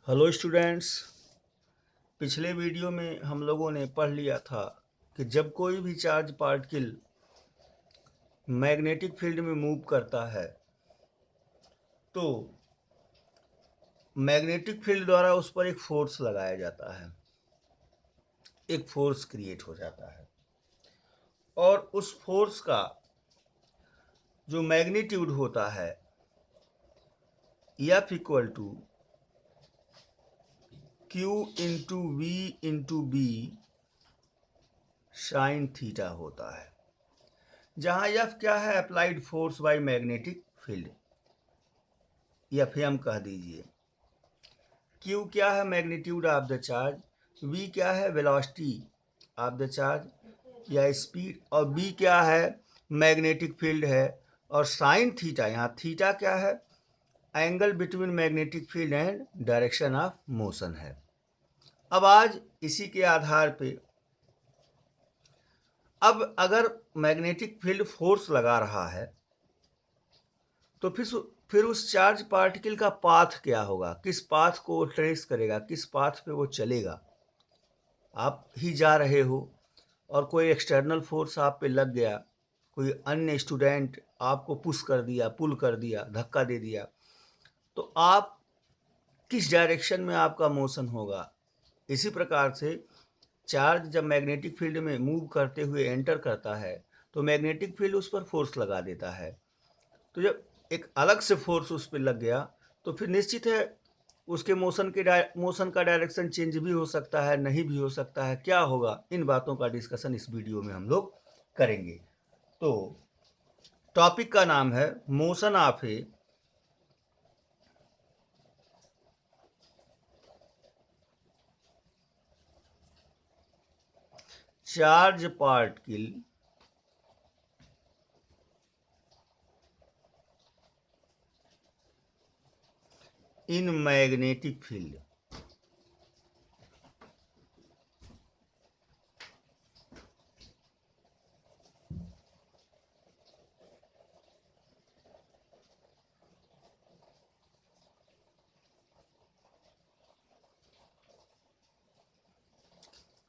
Hello students. पिछले video में हम लोगों ने पढ़ लिया था कि जब कोई भी चार्ज पार्टिकल मैग्नेटिक फील्ड में मूव करता है तो मैग्नेटिक फील्ड द्वारा उस पर एक फोर्स लगाया जाता है, एक फोर्स क्रिएट हो जाता है और उस फोर्स का जो मैग्नीट्यूड होता है F equal to Q into V into B sine theta होता है, जहाँ F क्या है? Applied force by magnetic field, Fm कह दीजिए। Q क्या है? Magnitude of the charge. V क्या है? वेलोसिटी ऑफ द चार्ज या स्पीड। और B क्या है? मैग्नेटिक फील्ड है। और साइन थीटा, यहाँ थीटा क्या है? Angle between magnetic field and direction of motion है। अब आज इसी के आधार पे अब अगर मैग्नेटिक फील्ड फोर्स लगा रहा है तो फिर उस चार्ज पार्टिकल का पाथ क्या होगा? किस पाथ को वो ट्रेस करेगा? किस पाथ पे वो चलेगा? आप ही जा रहे हो और कोई एक्सटर्नल फोर्स आप पे लग गया, कोई अन्य स्टूडेंट आपको पुश कर दिया, पुल कर दिया, धक्का दे दिया, तो आप किस डायरेक्शन में आपका मोशन होगा? इसी प्रकार से चार्ज जब मैग्नेटिक फील्ड में मूव करते हुए एंटर करता है तो मैग्नेटिक फील्ड उस पर फोर्स लगा देता है। तो जब एक अलग से फोर्स उस पर लग गया तो फिर निश्चित है उसके मोशन का डायरेक्शन चेंज भी हो सकता है, नहीं भी हो सकता है। क्या होगा? इन बातों का डिस्कशन इस वीडियो में हम लोग करेंगे। तो टॉपिक का नाम है motion of A charge particle in magnetic field.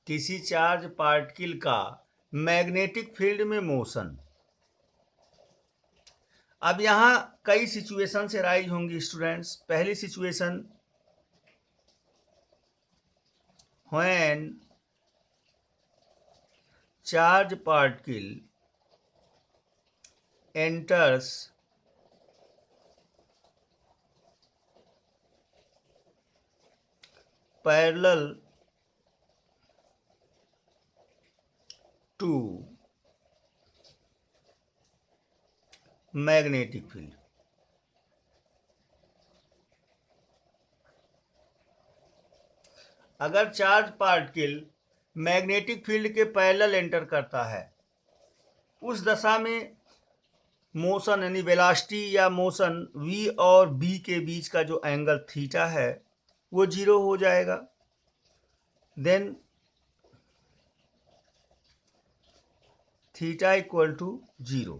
किसी चार्ज पार्टिकल का मैग्नेटिक फील्ड में मोशन। अब यहाँ कई सिचुएशन से राइज होंगी स्टूडेंट्स। पहली situation, when charge particle enters parallel to magnetic field। अगर चार्ज पार्टिकल मैग्नेटिक फील्ड के पैरेलल एंटर करता है, उस दशा में मोशन यानी वेलोसिटी या मोशन v और b के बीच का जो एंगल थीटा है वो जीरो हो जाएगा। Then theta equal to zero.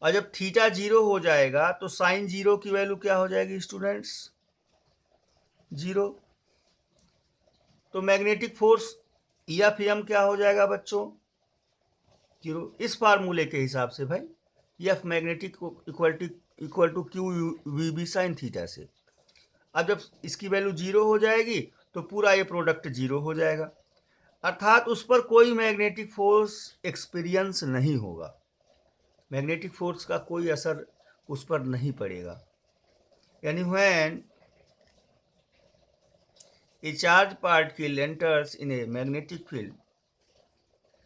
और जब थीटा जीरो हो जाएगा तो साइन जीरो की वैल्यू क्या हो जाएगी स्टूडेंट्स? जीरो। तो मैग्नेटिक फोर्स F m क्या हो जाएगा बच्चों? जीरो। इस फार्मूले के हिसाब से भाई F magnetic equal to Q V B sine theta से। अब जब इसकी वैल्यू जीरो हो जाएगी तो पूरा ये प्रोडक्ट जीरो हो जाएगा, अर्थात उस पर कोई मैग्नेटिक फोर्स एक्सपीरियंस नहीं होगा, मैग्नेटिक फोर्स का कोई असर उस पर नहीं पड़ेगा। यानी when a charge particle enters in a magnetic field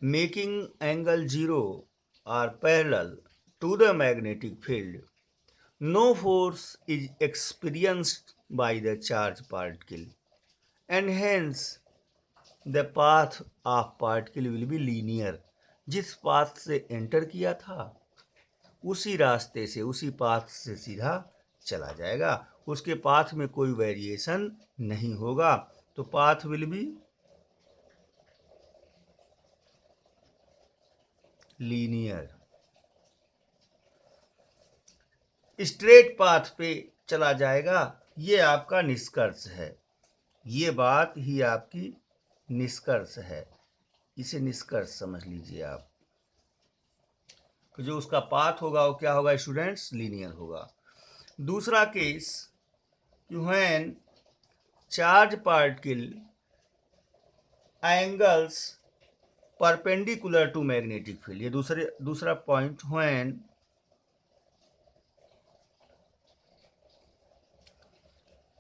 making angle zero or parallel to the magnetic field, no force is experienced by the charge particle and hence the path of particle will be linear। जिस path से enter किया था उसी रास्ते से, उसी path से सीधा चला जाएगा, उसके पाथ में कोई वेरिएशन नहीं होगा। तो path will be linear. Straight path पे चला जाएगा। ये आपका निष्कर्ष है, ये बात ही आपकी निष्कर्ष है, इसे निष्कर्ष समझ लीजिए आप। तो जो उसका पाथ होगा वो क्या होगा स्टूडेंट्स, लीनियर होगा। दूसरा case, when charge particle angles perpendicular to magnetic field, ये दूसरा point, when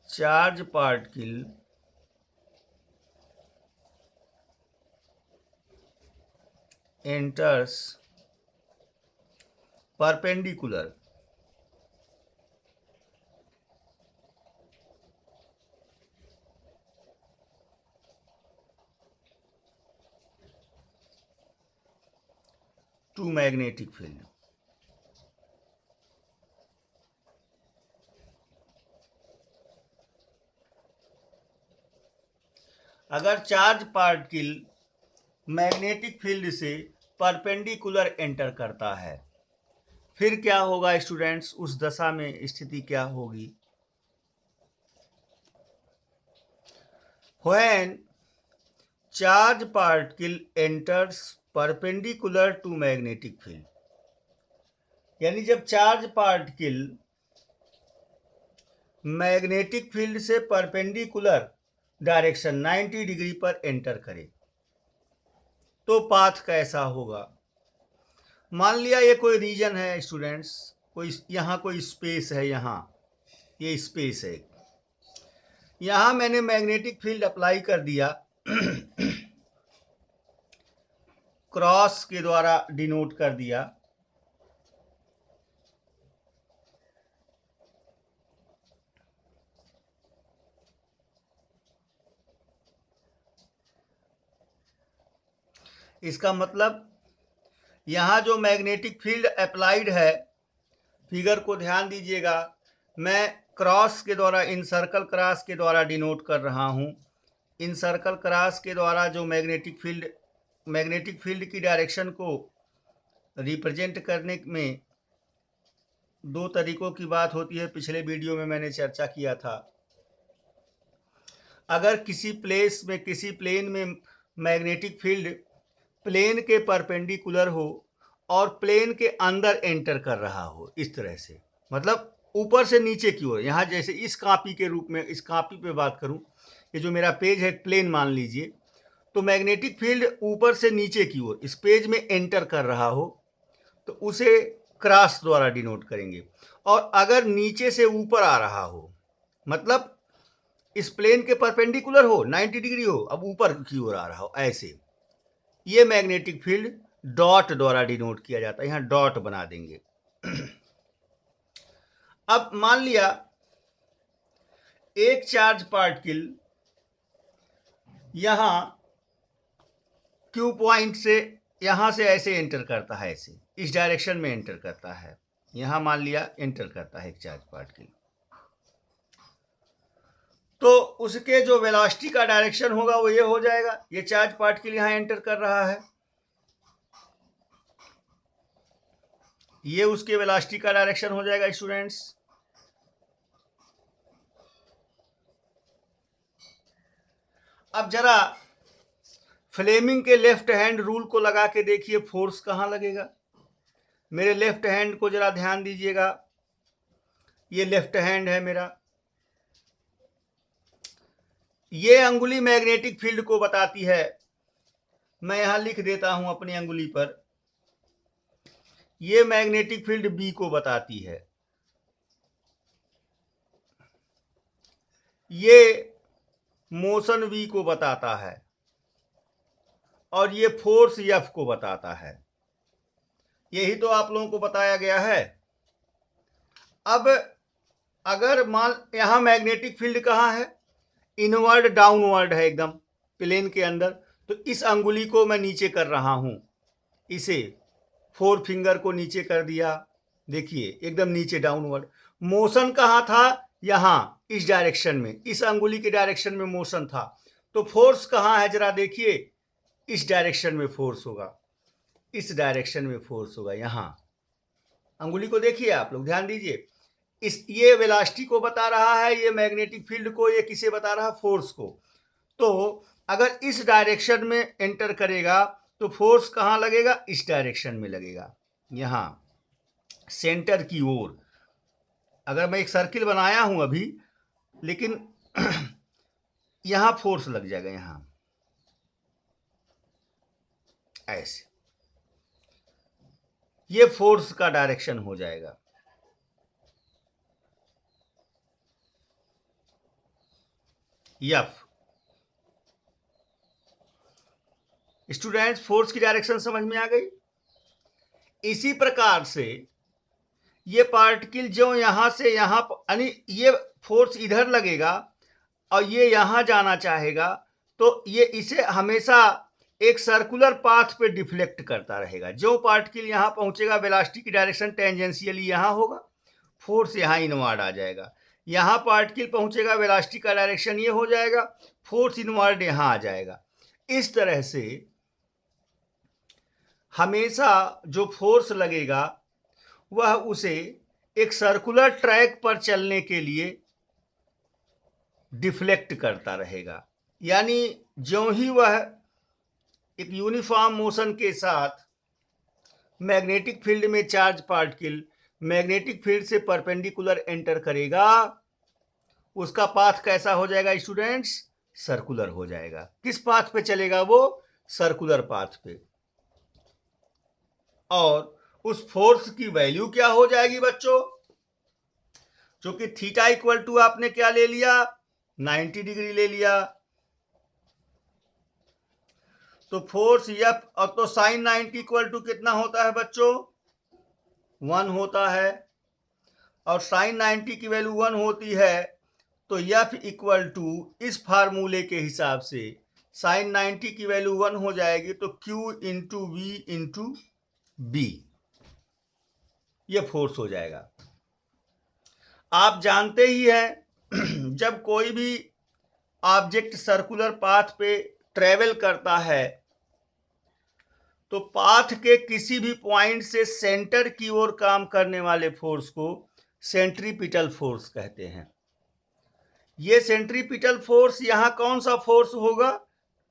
charge particle enters perpendicular to magnetic field, अगर चार्ज पार्टिकल मैग्नेटिक फील्ड से परपेंडिकुलर एंटर करता है, फिर क्या होगा स्टूडेंट्स, उस दशा में स्थिति क्या होगी, when charge particle enters perpendicular to magnetic field, यानी जब चार्ज पार्टिकल मैग्नेटिक फील्ड से परपेंडिकुलर डायरेक्शन 90 डिग्री पर एंटर करे तो पाथ कैसा होगा। मान लिया ये कोई रीजन है स्टूडेंट्स, कोई यहाँ कोई स्पेस है, यहाँ ये स्पेस है, यहाँ मैंने मैग्नेटिक फील्ड अप्लाई कर दिया क्रॉस के द्वारा डिनोट कर दिया, इसका मतलब यहाँ जो मैग्नेटिक फील्ड अप्लाइड है, फिगर को ध्यान दीजिएगा, मैं क्रॉस के द्वारा, इन सर्कल क्रॉस के द्वारा डिनोट कर रहा हूँ। इन सर्कल क्रॉस के द्वारा जो मैग्नेटिक फील्ड की डायरेक्शन को रिप्रेजेंट करने में दो तरीकों की बात होती है, पिछले वीडियो में मैंने चर्चा किया था। अगर किसी प्लेन में मैग्नेटिक फील्ड प्लेन के परपेंडिकुलर हो और प्लेन के अंदर एंटर कर रहा हो, इस तरह से, मतलब ऊपर से नीचे की ओर, यहाँ जैसे इस कॉपी के रूप में, इस कॉपी पे बात करूँ, ये जो मेरा पेज है प्लेन मान लीजिए, तो मैग्नेटिक फील्ड ऊपर से नीचे की ओर इस पेज में एंटर कर रहा हो तो उसे क्रॉस द्वारा डिनोट करेंगे। और अगर नीचे से ऊपर आ रहा हो, मतलब इस प्लेन के परपेंडिकुलर हो, 90 डिग्री हो, अब ऊपर की ओर आ रहा हो, ऐसे, ये मैग्नेटिक फील्ड डॉट द्वारा डिनोट किया जाता है, यहाँ डॉट बना देंगे। अब मान लिया एक चार्ज पार्टिकल यहां क्यू पॉइंट से, यहां से ऐसे एंटर करता है, ऐसे इस डायरेक्शन में एंटर करता है, यहां मान लिया एंटर करता है एक चार्ज पार्टिकल, तो उसके जो वेलोसिटी का डायरेक्शन होगा वो ये हो जाएगा, ये चार्ज पार्टिकल यहां एंटर कर रहा है, ये उसके वेलोसिटी का डायरेक्शन हो जाएगा स्टूडेंट्स। अब जरा फ्लेमिंग के लेफ्ट हैंड रूल को लगा के देखिए फोर्स कहाँ लगेगा। मेरे लेफ्ट हैंड को जरा ध्यान दीजिएगा, ये लेफ्ट हैंड है मेरा, ये अंगुली मैग्नेटिक फील्ड को बताती है, मैं यहां लिख देता हूं अपनी अंगुली पर, ये मैग्नेटिक फील्ड बी को बताती है, ये मोशन वी को बताता है, और ये फोर्स एफ को बताता है। यही तो आप लोगों को बताया गया है। अब अगर मान यहां मैग्नेटिक फील्ड कहाँ है, इनवर्ड डाउनवर्ड है, एकदम प्लेन के अंदर, तो इस अंगुली को मैं नीचे कर रहा हूं, इसे फोर फिंगर को नीचे कर दिया, देखिए एकदम नीचे डाउनवर्ड। मोशन कहाँ था, यहाँ इस डायरेक्शन में, इस अंगुली के डायरेक्शन में मोशन था, तो फोर्स कहाँ है जरा देखिए, इस डायरेक्शन में फोर्स होगा, इस डायरेक्शन में फोर्स होगा, यहाँ अंगुली को देखिए, आप लोग ध्यान दीजिए, इस ये वेलोसिटी को बता रहा है, ये मैग्नेटिक फील्ड को, ये किसे बता रहा है, फोर्स को। तो अगर इस डायरेक्शन में एंटर करेगा तो फोर्स कहाँ लगेगा, इस डायरेक्शन में लगेगा, यहाँ सेंटर की ओर। अगर मैं एक सर्किल बनाया हूं अभी, लेकिन यहां फोर्स लग जाएगा, यहां ऐसे, ये फोर्स का डायरेक्शन हो जाएगा। एफ। स्टूडेंट्स, फोर्स की डायरेक्शन समझ में आ गई। इसी प्रकार से ये पार्टिकल जो यहां से यहां, यानी ये फोर्स इधर लगेगा और ये यहां जाना चाहेगा, तो ये इसे हमेशा एक सर्कुलर पाथ पे डिफ्लेक्ट करता रहेगा। जो पार्टिकल यहां पहुंचेगा, वेलोसिटी की डायरेक्शन टेंजेंशियली यहां होगा, फोर्स यहां इनवर्ड आ जाएगा। यहां पार्टिकल पहुंचेगा, वेलोसिटी का डायरेक्शन ये हो जाएगा, फोर्स इनवर्ड यहां आ जाएगा। इस तरह से हमेशा जो फोर्स लगेगा वह उसे एक सर्कुलर ट्रैक पर चलने के लिए डिफ्लेक्ट करता रहेगा। यानी ज्यों ही वह एक यूनिफॉर्म मोशन के साथ मैग्नेटिक फील्ड में चार्ज पार्टिकल मैग्नेटिक फील्ड से परपेंडिकुलर एंटर करेगा, उसका पाथ कैसा हो जाएगा स्टूडेंट्स, सर्कुलर हो जाएगा। किस पाथ पे चलेगा वो, सर्कुलर पाथ पे। और उस फोर्स की वैल्यू क्या हो जाएगी बच्चों, जो कि थीटा इक्वल टू आपने क्या ले लिया, 90 डिग्री ले लिया। तो फोर्स एफ, और तो साइन 90 इक्वल टू कितना होता है बच्चों, 1 होता है। और साइन 90 की वैल्यू 1 होती है, तो एफ इक्वल टू इस फार्मूले के हिसाब से साइन 90 की वैल्यू 1 हो जाएगी, तो Q into V into B, ये फोर्स हो जाएगा। आप जानते ही हैं जब कोई भी ऑब्जेक्ट सर्कुलर पाथ पे ट्रेवल करता है, तो पाथ के किसी भी पॉइंट से सेंटर की ओर काम करने वाले फोर्स को सेंट्रीपिटल फोर्स कहते हैं। ये सेंट्रीपिटल फोर्स यहां कौन सा फोर्स होगा,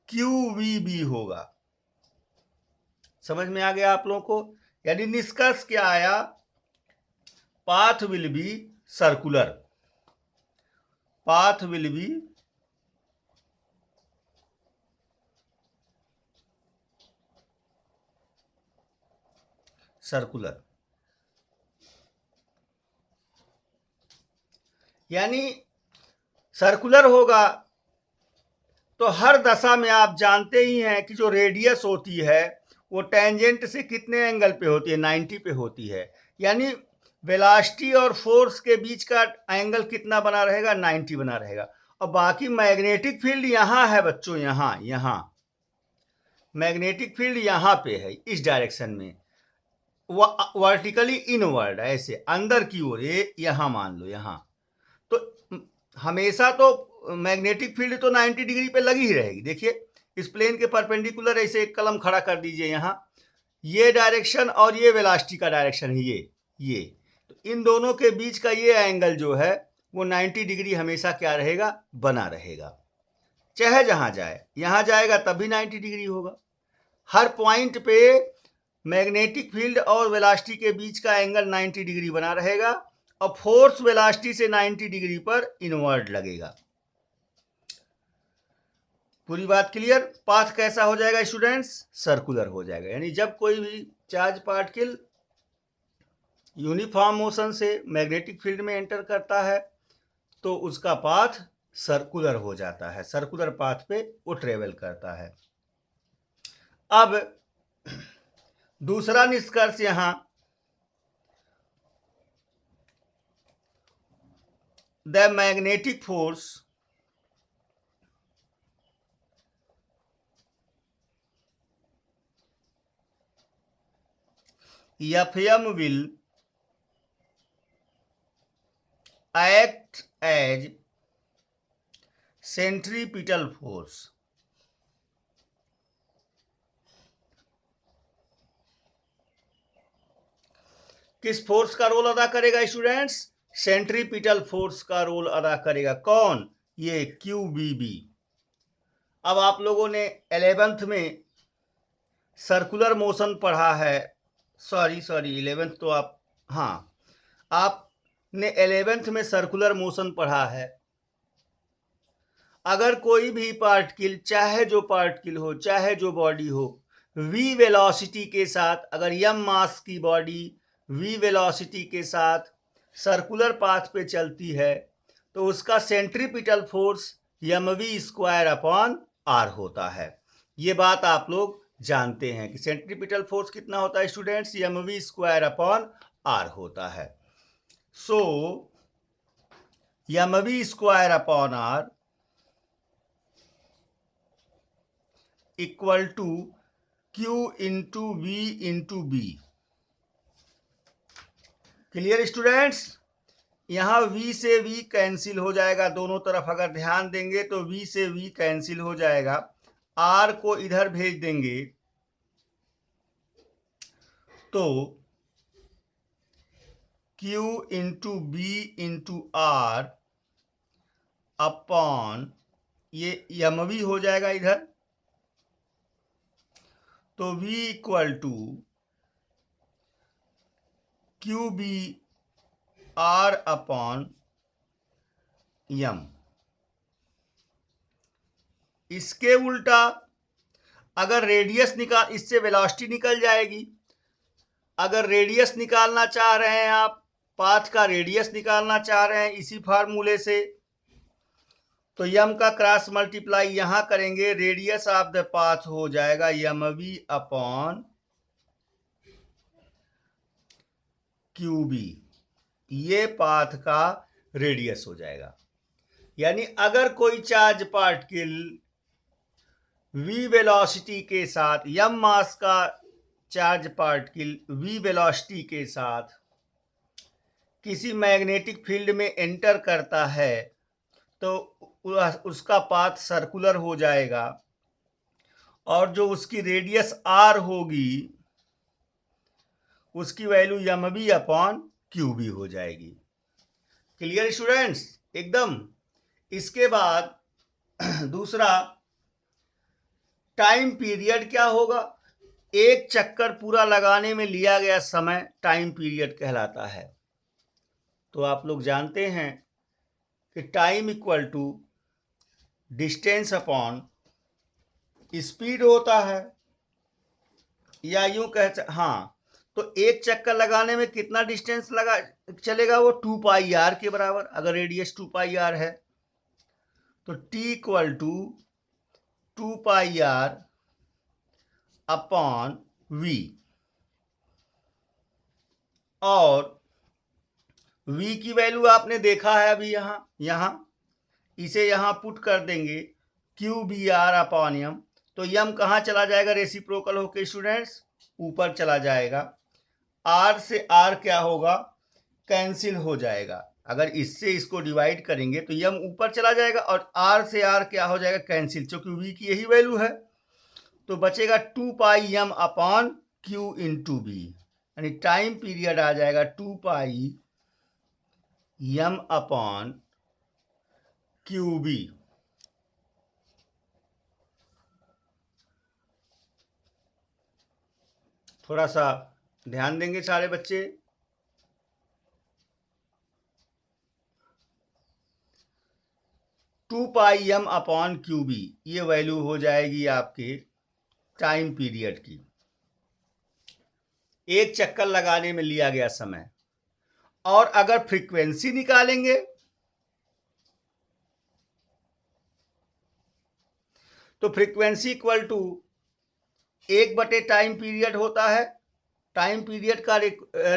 QVB होगा। समझ में आ गया आप लोगों को। यानी निष्कर्ष क्या आया, path will be circular, path will be circular. यानी सर्कुलर होगा तो हर दशा में आप जानते ही हैं कि जो रेडियस होती है वो टेंजेंट से कितने एंगल पे होती है, 90 पे होती है। यानी वेलोसिटी और फोर्स के बीच का एंगल कितना बना रहेगा, 90 बना रहेगा। और बाकी मैग्नेटिक फील्ड यहाँ है बच्चों, यहाँ मैग्नेटिक फील्ड यहाँ पे है, इस डायरेक्शन में, वर्टिकली इनवर्ड, ऐसे अंदर की ओर, ये यहाँ मान लो यहाँ। तो हमेशा तो मैग्नेटिक फील्ड तो 90 डिग्री पे लगी ही रहेगी। देखिए इस प्लेन के परपेंडिकुलर ऐसे एक कलम खड़ा कर दीजिए यहाँ, ये डायरेक्शन और ये वेलोसिटी का डायरेक्शन है, ये तो इन दोनों के बीच का ये एंगल जो है वो 90 डिग्री हमेशा क्या रहेगा, बना रहेगा। चाहे जहां जाए, यहां जाएगा तब भी 90 डिग्री होगा। हर पॉइंट पे मैग्नेटिक फील्ड और वेलोसिटी के बीच का एंगल 90 डिग्री बना रहेगा, और फोर्स वेलोसिटी से 90 डिग्री पर इनवर्ड लगेगा। पूरी बात क्लियर। पाथ कैसा हो जाएगा स्टूडेंट्स, सर्कुलर हो जाएगा। यानी जब कोई भी चार्ज पार्टिकल यूनिफॉर्म मोशन से मैग्नेटिक फील्ड में एंटर करता है तो उसका पाथ सर्कुलर हो जाता है, सर्कुलर पाथ पे वो ट्रेवल करता है। अब दूसरा निष्कर्ष यहां, the magnetic force Fm will act as centripetal force। किस फोर्स का रोल अदा करेगा स्टूडेंट्स, सेंट्रीपिटल फोर्स का रोल अदा करेगा। कौन? ये QBB। अब आप लोगों ने 11th में सर्कुलर मोशन पढ़ा है। सॉरी 11th तो आप, हाँ, आपने 11th में सर्कुलर मोशन पढ़ा है। अगर कोई भी पार्टिकल, चाहे जो पार्टिकल हो, चाहे जो बॉडी हो, v वेलोसिटी के साथ, अगर m मास की बॉडी v वेलोसिटी के साथ सर्कुलर पाथ पे चलती है तो उसका सेंट्रीपिटल फोर्स mv²/r होता है। ये बात आप लोग जानते हैं कि सेंट्रीपिटल फोर्स कितना होता है स्टूडेंट्स? mv²/r होता है। So mv²/r equal to Q into V into B। Clear students? यहाँ V से V कैंसिल हो जाएगा, दोनों तरफ अगर ध्यान देंगे तो V से V कैंसिल हो जाएगा। R को इधर भेज देंगे तो Q into B into R upon ये mv हो जाएगा इधर, तो V equal to QB R upon m। इसके उल्टा अगर रेडियस निकाल, इससे वेलोसिटी निकल जाएगी। अगर रेडियस निकालना चाह रहे हैं आप, पाथ का रेडियस निकालना चाह रहे हैं इसी फार्मूले से, तो m का क्रॉस मल्टीप्लाई यहां करेंगे, रेडियस ऑफ द पाथ हो जाएगा mv अपॉन QB। ये पाथ का रेडियस हो जाएगा। यानी अगर कोई चार्ज पार्टिकल v वेलोसिटी के साथ, m मास का चार्ज पार्टिकल v वेलोसिटी के साथ किसी मैग्नेटिक फील्ड में एंटर करता है तो उसका पाथ सर्कुलर हो जाएगा और जो उसकी रेडियस r होगी उसकी वैल्यू mv अपॉन QB हो जाएगी। Clear students? एकदम। इसके बाद दूसरा, टाइम पीरियड क्या होगा? एक चक्कर पूरा लगाने में लिया गया समय टाइम पीरियड कहलाता है। तो आप लोग जानते हैं कि time equal to distance upon speed होता है, या यूं कह, हाँ, तो एक चक्कर लगाने में कितना डिस्टेंस लगा चलेगा? वो 2πr के बराबर। अगर रेडियस 2πr है तो t equal to 2πr upon v, और v की वैल्यू आपने देखा है अभी यहां इसे यहां पुट कर देंगे QBr अपॉन m, तो m कहां चला जाएगा रेसिप्रोकल होके स्टूडेंट्स? ऊपर चला जाएगा। r से r क्या होगा? कैंसिल हो जाएगा। अगर इससे इसको डिवाइड करेंगे तो m ऊपर चला जाएगा और r से r क्या हो जाएगा? कैंसिल, क्योंकि v की यही वैल्यू है। तो बचेगा 2πm upon q into b, यानी टाइम पीरियड आ जाएगा 2πm अपॉन QB। थोड़ा सा ध्यान देंगे सारे बच्चे। 2πm अपॉन QB ये वैल्यू हो जाएगी आपके टाइम पीरियड की, एक चक्कर लगाने में लिया गया समय। और अगर फ्रीक्वेंसी निकालेंगे तो फ्रीक्वेंसी इक्वल टू 1/टाइम पीरियड होता है। टाइम पीरियड का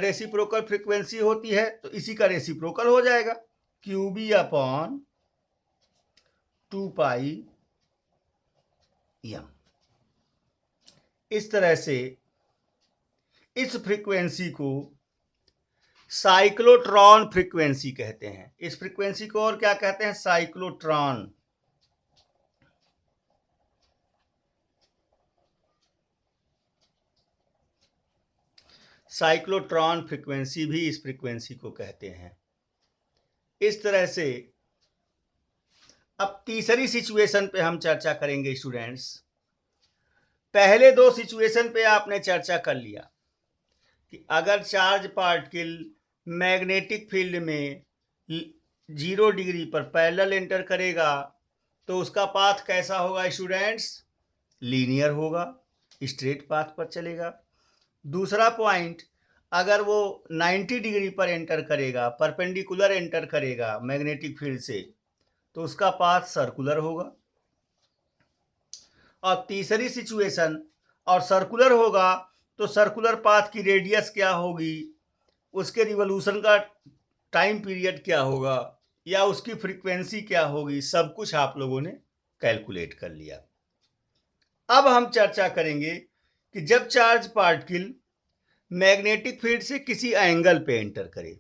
रेसिप्रोकल फ्रीक्वेंसी होती है, तो इसी का रेसिप्रोकल हो जाएगा QB अपॉन 2πm। इस तरह से इस फ्रीक्वेंसी को साइक्लोट्रॉन फ्रीक्वेंसी कहते हैं। इस फ्रीक्वेंसी को और क्या कहते हैं? साइक्लोट्रॉन। साइक्लोट्रॉन फ्रीक्वेंसी भी इस फ्रीक्वेंसी को कहते हैं। इस तरह से अब तीसरी सिचुएशन पे हम चर्चा करेंगे स्टूडेंट्स। पहले दो सिचुएशन पे आपने चर्चा कर लिया कि अगर चार्ज पार्टिकल मैग्नेटिक फील्ड में 0 डिग्री पर पैरेलल एंटर करेगा तो उसका पाथ कैसा होगा स्टूडेंट्स? लीनियर होगा, स्ट्रेट पाथ पर चलेगा। दूसरा पॉइंट, अगर वो 90 डिग्री पर एंटर करेगा, परपेंडिकुलर एंटर करेगा मैग्नेटिक फील्ड से, तो उसका पाथ सर्कुलर होगा। और तीसरी सिचुएशन, और सर्कुलर होगा तो सर्कुलर पाथ की रेडियस क्या होगी, उसके रिवोल्यूशन का टाइम पीरियड क्या होगा, या उसकी फ्रीक्वेंसी क्या होगी, सब कुछ आप लोगों ने कैलकुलेट कर लिया। अब हम चर्चा करेंगे कि जब चार्ज पार्टिकल मैग्नेटिक फील्ड से किसी एंगल पे एंटर करे,